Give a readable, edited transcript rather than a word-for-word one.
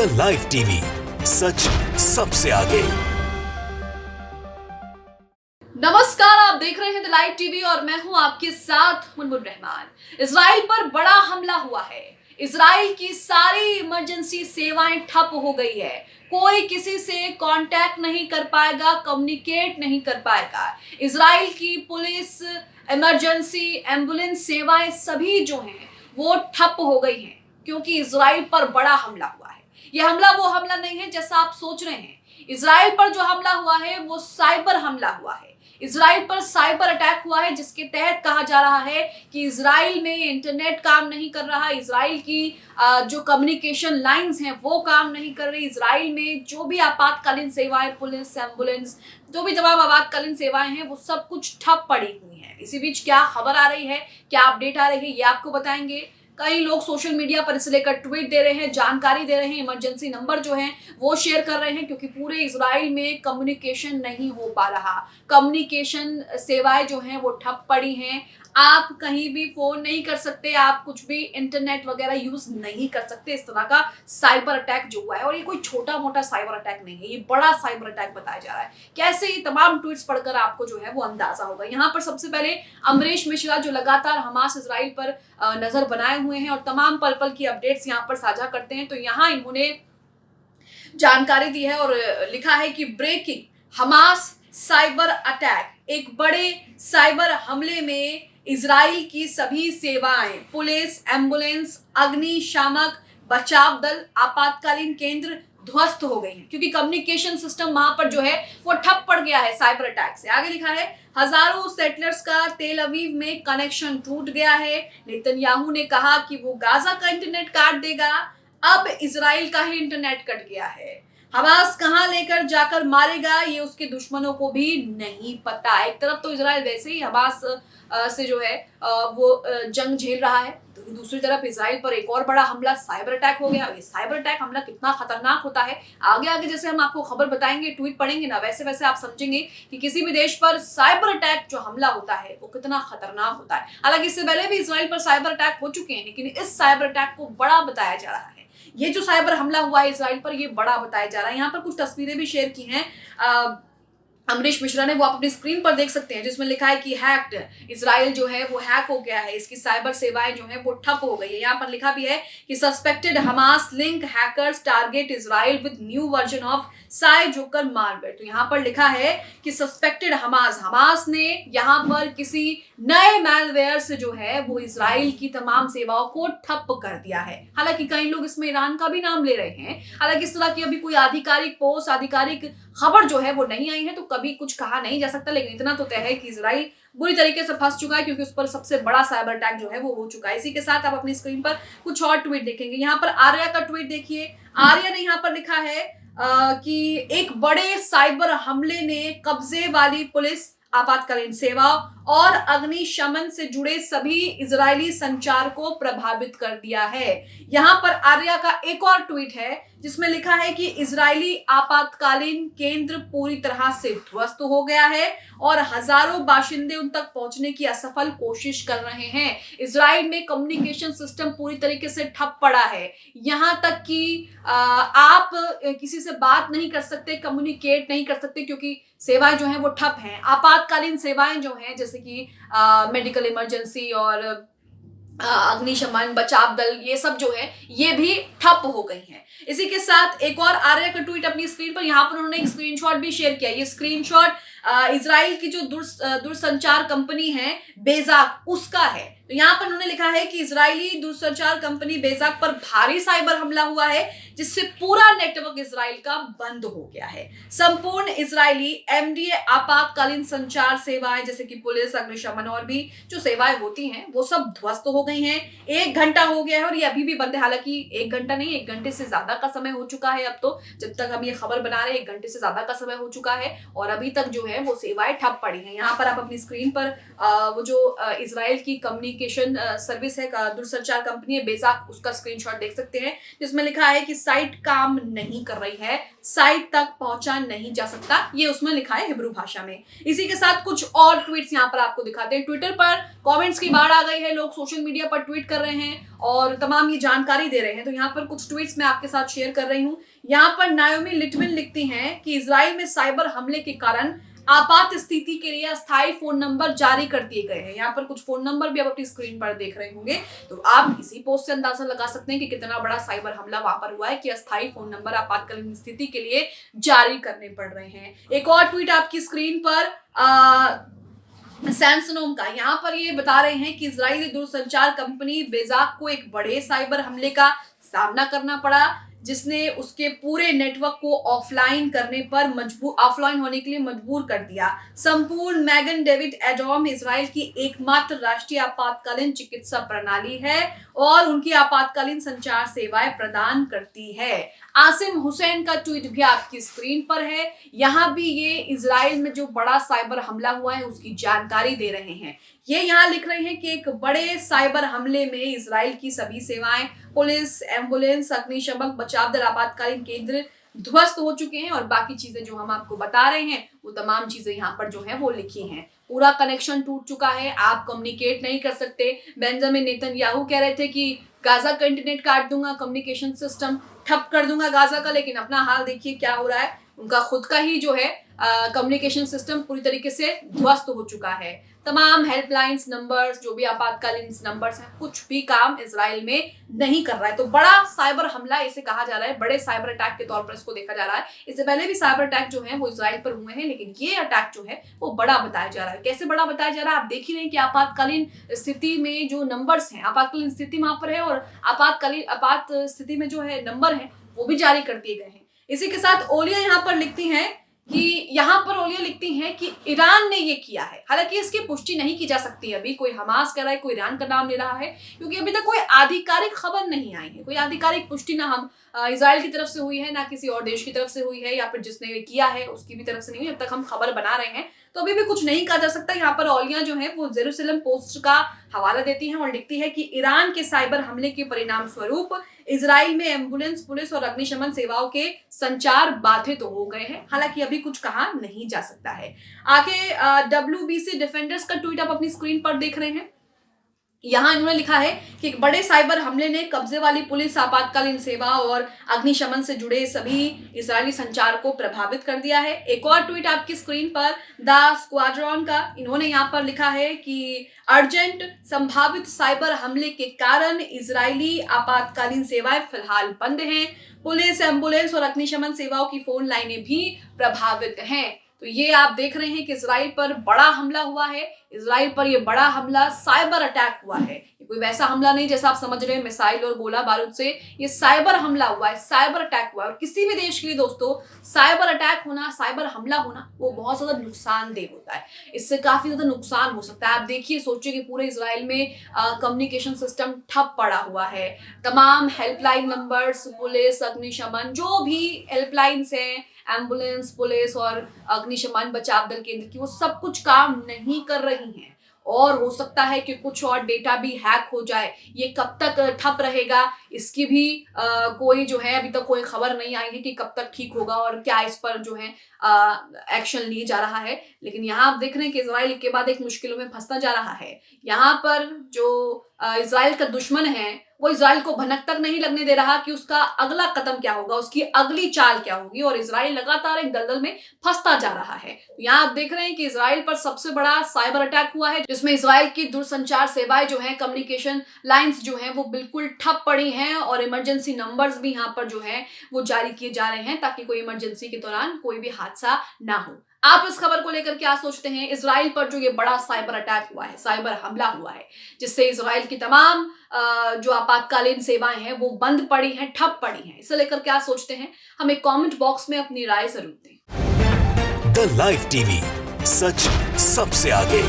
The live TV, सच सबसे आगे। नमस्कार, आप देख रहे हैं द लाइव टीवी और मैं हूं आपके साथ मुनमुन रहमान। इजराइल पर बड़ा हमला हुआ है। इजराइल की सारी इमरजेंसी सेवाएं ठप हो गई है। कोई किसी से कांटेक्ट नहीं कर पाएगा, कम्युनिकेट नहीं कर पाएगा। इजराइल की पुलिस, इमरजेंसी, एम्बुलेंस सेवाएं सभी जो हैं वो ठप हो गई हैं, क्योंकि इजराइल पर बड़ा हमला हुआ है। यह हमला वो हमला नहीं है जैसा आप सोच रहे हैं। इजराइल पर जो हमला हुआ है वो साइबर हमला हुआ है। इजराइल पर साइबर अटैक हुआ है, जिसके तहत कहा जा रहा है कि इजराइल में इंटरनेट काम नहीं कर रहा, इजराइल की जो कम्युनिकेशन लाइंस हैं वो काम नहीं कर रही। इजराइल में जो भी आपातकालीन सेवाएं, पुलिस, एम्बुलेंस, जो भी तमाम आपातकालीन सेवाएं हैं वो सब कुछ ठप पड़ी हुई हैं। इसी बीच क्या खबर आ रही है, क्या अपडेट आ रही है, ये आपको बताएंगे। कई लोग सोशल मीडिया पर इसे लेकर ट्वीट दे रहे हैं, जानकारी दे रहे हैं, इमरजेंसी नंबर जो हैं वो शेयर कर रहे हैं, क्योंकि पूरे इजराइल में कम्युनिकेशन नहीं हो पा रहा। कम्युनिकेशन सेवाएं जो हैं वो ठप पड़ी हैं। आप कहीं भी फोन नहीं कर सकते, आप कुछ भी इंटरनेट वगैरह यूज नहीं कर सकते। इस तरह का साइबर अटैक जो हुआ है, और ये कोई छोटा मोटा साइबर अटैक नहीं है, ये बड़ा साइबर अटैक बताया जा रहा है। कैसे, ये तमाम ट्वीट्स पढ़कर आपको जो है वो अंदाजा होगा। यहाँ पर सबसे पहले अमरीश मिश्रा, जो लगातार हमास इजराइल पर नजर बनाए हुए हैं और तमाम पल पल की अपडेट्स यहाँ पर साझा करते हैं, तो यहाँ इन्होंने जानकारी दी है और लिखा है कि ब्रेकिंग, हमास साइबर अटैक। एक बड़े साइबर हमले में इजराइल की सभी सेवाएं, पुलिस, एम्बुलेंस, अग्निशामक, बचाव दल, आपातकालीन केंद्र ध्वस्त हो गई हैं, क्योंकि कम्युनिकेशन सिस्टम वहां पर जो है वो ठप पड़ गया है साइबर अटैक से। आगे लिखा है, हजारों सेटलर्स का तेल अवीव में कनेक्शन टूट गया है। नेतन्याहू ने कहा कि वो गाजा का इंटरनेट काट देगा। अब इजराइल का ही इंटरनेट कट गया है। हमास कहां लेकर जाकर मारेगा, ये उसके दुश्मनों को भी नहीं पता। एक तरफ तो इजराइल वैसे ही हमास से जो है वो जंग झेल रहा है, तो दूसरी तरफ इजराइल पर एक और बड़ा हमला, साइबर अटैक हो गया। ये साइबर अटैक हमला कितना खतरनाक होता है, आगे आगे जैसे हम आपको खबर बताएंगे, ट्वीट पढ़ेंगे ना, वैसे वैसे आप समझेंगे कि किसी भी देश पर साइबर अटैक जो हमला होता है वो कितना खतरनाक होता है। हालांकि इससे पहले भी इजराइल पर साइबर अटैक हो चुके हैं, लेकिन इस साइबर अटैक को बड़ा बताया जा रहा है। ये जो साइबर हमला हुआ है इजराइल पर, ये बड़ा बताया जा रहा है। यहाँ पर कुछ तस्वीरें भी शेयर की हैं अमरीश मिश्रा ने, वो आप अपनी स्क्रीन पर देख सकते हैं, जिसमें लिखा है कि हैक्ड, इजराइल जो है वो हैक हो गया है, इसकी साइबर सेवाएं जो है वो ठप हो गई है। यहाँ पर लिखा भी है कि suspected Hamas link hackers target Israel with new version of Sai joker malware. तो यहाँ पर लिखा है कि सस्पेक्टेड हमास ने यहाँ पर किसी नए मैलवेयर से जो है वो इजराइल की तमाम सेवाओं को ठप कर दिया है। हालांकि कई लोग इसमें ईरान का भी नाम ले रहे हैं। हालांकि इस तरह की अभी कोई आधिकारिक पोस्ट, आधिकारिक खबर जो है वो नहीं आई है, तो कभी कुछ कहा नहीं जा सकता। लेकिन इतना तो तय है कि इजराइल बुरी तरीके से फंस चुका है, क्योंकि उस पर सबसे बड़ा साइबर अटैक जो है वो हो चुका है। इसी के साथ आप अपनी स्क्रीन पर कुछ और ट्वीट देखेंगे। यहाँ पर आर्या का ट्वीट देखिए। आर्या ने यहाँ पर लिखा है कि एक बड़े साइबर हमले ने कब्जे वाली पुलिस, आपातकालीन सेवा और अग्निशमन से जुड़े सभी इजरायली संचार को प्रभावित कर दिया है। यहाँ पर आर्या का एक और ट्वीट है, जिसमें लिखा है कि इजरायली आपातकालीन केंद्र पूरी तरह से ध्वस्त हो गया है और हजारों बाशिंदे उन तक पहुंचने की असफल कोशिश कर रहे हैं। इजराइल में कम्युनिकेशन सिस्टम पूरी तरीके से ठप पड़ा है। यहाँ तक कि आप किसी से बात नहीं कर सकते, कम्युनिकेट नहीं कर सकते, क्योंकि सेवाएं जो हैं वो ठप हैं। आपातकालीन सेवाएं जो हैं, जैसे कि मेडिकल इमरजेंसी और अग्निशमन, बचाव दल, ये सब जो है ये भी ठप हो गई हैं। इसी के साथ एक और आर्या का ट्वीट अपनी स्क्रीन पर, यहाँ पर उन्होंने एक स्क्रीनशॉट भी शेयर किया। ये स्क्रीनशॉट इजराइल की जो दूरसंचार कंपनी है बेजाक, उसका है। तो यहाँ पर उन्होंने लिखा है कि इजरायली दूरसंचार कंपनी बेजाक पर भारी साइबर हमला हुआ है, जिससे पूरा नेटवर्क इजराइल का बंद हो गया है। संपूर्ण इजरायली एमडीए आपातकालीन संचार सेवाएं, जैसे कि पुलिस, अग्निशमन और भी जो सेवाएं होती हैं, वो सब ध्वस्त हो गई हैं। 1 घंटा हो गया है और ये अभी भी बंद है। हालांकि 1 घंटा नहीं, 1 घंटे से ज्यादा का समय हो चुका है। अब तो जब तक हम ये खबर बना रहे हैं 1 घंटे से ज्यादा का समय हो चुका है और अभी तक जो है वो सेवाएं ठप पड़ी हैं। यहाँ पर आप अपनी स्क्रीन पर वो जो इजराइल की कम्युनिकेशन कम्युनिकेशन सर्विस है, दूरसंचार कंपनी है बेसाक, उसका स्क्रीनशॉट देख सकते हैं जिसमें लिखा है कि साइट काम नहीं कर रही है, साइट तक पहुंचा नहीं जा सकता, ये उसमें लिखा है हिब्रू भाषा में। इसी के साथ कुछ और ट्वीट्स यहाँ पर आपको दिखाते हैं। ट्विटर पर कमेंट्स की बाढ़ आ गई है, लोग सोशल मीडिया पर ट्वीट कर रहे हैं और तमाम ये जानकारी दे रहे हैं। तो यहाँ पर कुछ ट्वीट्स मैं आपके साथ शेयर कर रही हूँ। यहाँ पर नायोमी लिटविन लिखती हैं कि इजराइल में साइबर हमले के कारण आपात स्थिति के लिए अस्थायी फोन नंबर जारी कर दिए गए हैं। यहाँ पर कुछ फोन नंबर भी आप अपनी स्क्रीन पर देख रहे होंगे, तो आप इसी पोस्ट से अंदाजा लगा सकते हैं कि कितना बड़ा साइबर हमला वहां पर हुआ है कि अस्थायी फोन नंबर आपातकालीन स्थिति के लिए जारी करने पड़ रहे हैं। एक और ट्वीट आपकी स्क्रीन पर सैमसनोम का, यहाँ पर ये बता रहे हैं कि इजरायली दूरसंचार कंपनी बेजाक को एक बड़े साइबर हमले का सामना करना पड़ा, जिसने उसके पूरे नेटवर्क को ऑफलाइन होने के लिए मजबूर कर दिया। संपूर्ण मैगन डेविड एडोम इजराइल की एकमात्र राष्ट्रीय आपातकालीन चिकित्सा प्रणाली है और उनकी आपातकालीन संचार सेवाएं प्रदान करती है। आसिम हुसैन का ट्वीट भी आपकी स्क्रीन पर है। यहाँ भी ये इजराइल में जो बड़ा साइबर हमला हुआ है उसकी जानकारी दे रहे हैं। ये यहाँ लिख रहे हैं कि एक बड़े साइबर हमले में इजराइल की सभी सेवाएं, पुलिस, एम्बुलेंस, अग्निशमन, बचाव दल, आपातकालीन केंद्र ध्वस्त हो चुके हैं और बाकी चीजें जो हम आपको बता रहे हैं वो तमाम चीजें यहाँ पर जो है वो लिखी हैं। पूरा कनेक्शन टूट चुका है, आप कम्युनिकेट नहीं कर सकते। बेंजामिन नेतन्याहू कह रहे थे कि गाजा का इंटरनेट काट दूंगा, कम्युनिकेशन सिस्टम ठप कर दूंगा गाजा का, लेकिन अपना हाल देखिए क्या हो रहा है। उनका खुद का ही जो है कम्युनिकेशन सिस्टम पूरी तरीके से ध्वस्त हो चुका है। तमाम हेल्पलाइंस नंबर्स, जो भी आपातकालीन नंबर्स हैं, कुछ भी काम इजराइल में नहीं कर रहा है। तो बड़ा साइबर हमला इसे कहा जा रहा है, बड़े साइबर अटैक के तौर पर इसको देखा जा रहा है। इससे पहले भी साइबर अटैक जो है वो इजराइल पर हुए हैं, लेकिन ये अटैक जो है वो बड़ा बताया जा रहा है। कैसे बड़ा बताया जा रहा है, आप देख ही रहे हैं कि आपातकालीन स्थिति में जो नंबर्स हैं, आपातकालीन स्थिति वहां पर है और आपात स्थिति में जो है नंबर है वो भी जारी कर दिए गए हैं। इसी के साथ ओलिया यहाँ पर लिखती हैं कि ईरान ने ये किया है। हालांकि इसकी पुष्टि नहीं की जा सकती, अभी कोई हमास कर रहा है, कोई ईरान का नाम ले रहा है, क्योंकि अभी तक कोई आधिकारिक खबर नहीं आई है, कोई आधिकारिक पुष्टि ना हम इजराइल की तरफ से हुई है, ना किसी और देश की तरफ से हुई है, या फिर जिसने किया है उसकी भी तरफ से नहीं हुई। जब तक हम खबर बना रहे हैं तो अभी भी कुछ नहीं कहा जा सकता। यहाँ पर ओलिया जो है वो जेरूसलम पोस्ट का हवाला देती है और लिखती है कि ईरान के साइबर हमले के परिणाम स्वरूप इजराइल में एम्बुलेंस, पुलिस और अग्निशमन सेवाओं के संचार बाधित हो गए हैं। हालांकि अभी कुछ कहा नहीं जा सकता है। आगे WBC डिफेंडर्स का ट्वीट आप अपनी स्क्रीन पर देख रहे हैं। यहाँ इन्होंने लिखा है कि एक बड़े साइबर हमले ने कब्जे वाली पुलिस, आपातकालीन सेवा और अग्निशमन से जुड़े सभी इजरायली संचार को प्रभावित कर दिया है। एक और ट्वीट आपकी स्क्रीन पर द स्क्वाड्रॉन का, इन्होंने यहाँ पर लिखा है कि अर्जेंट संभावित साइबर हमले के कारण इजरायली आपातकालीन सेवाएं फिलहाल बंद हैं। पुलिस, एम्बुलेंस और अग्निशमन सेवाओं की फोन लाइनें भी प्रभावित हैं। तो ये आप देख रहे हैं कि इजराइल पर बड़ा हमला हुआ है। इजराइल पर ये बड़ा हमला साइबर अटैक हुआ है। ये कोई वैसा हमला नहीं जैसा आप समझ रहे हैं मिसाइल और गोला बारूद से, ये साइबर हमला हुआ है, साइबर अटैक हुआ है। और किसी भी देश के लिए दोस्तों साइबर अटैक होना, साइबर हमला होना वो बहुत ज्यादा नुकसानदेह होता है। इससे काफी ज्यादा नुकसान हो सकता है। आप देखिए, सोचिए कि पूरे इजराइल में कम्युनिकेशन सिस्टम ठप पड़ा हुआ है। तमाम हेल्पलाइन नंबर्स, पुलिस, अग्निशमन, जो भी हेल्पलाइंस हैं, एम्बुलेंस, पुलिस और अग्निशमन, बचाव दल केंद्र की, वो सब कुछ काम नहीं कर रही हैं। और हो सकता है कि कुछ और डेटा भी हैक हो जाए। ये कब तक ठप रहेगा इसकी भी कोई जो है अभी तक कोई खबर नहीं आई है कि कब तक ठीक होगा और क्या इस पर जो है एक्शन लिए जा रहा है। लेकिन यहाँ आप देख रहे हैं कि इजराइल एक के बाद एक मुश्किलों में फंसता जा रहा है। यहाँ पर जो इजराइल का दुश्मन है वो इजराइल को भनक तक नहीं लगने दे रहा कि उसका अगला कदम क्या होगा, उसकी अगली चाल क्या होगी, और इजराइल लगातार एक दलदल में फंसता जा रहा है। यहाँ आप देख रहे हैं कि इजराइल पर सबसे बड़ा साइबर अटैक हुआ है, जिसमें इजराइल की दूरसंचार सेवाएं जो है, कम्युनिकेशन लाइंस जो है वो बिल्कुल ठप पड़ी हैं और इमरजेंसी नंबर्स भी यहाँ पर जो है वो जारी किए जा रहे हैं ताकि कोई इमरजेंसी के दौरान कोई भी हादसा ना हो। आप इस खबर को लेकर क्या सोचते हैं? इजराइल पर जो ये बड़ा साइबर अटैक हुआ है, साइबर हमला हुआ है, जिससे इजराइल की तमाम जो आपातकालीन सेवाएं हैं वो बंद पड़ी हैं, ठप पड़ी हैं, इसे लेकर क्या सोचते हैं? हमें कमेंट बॉक्स में अपनी राय जरूर दें। द लाइव टीवी, सच सबसे आगे।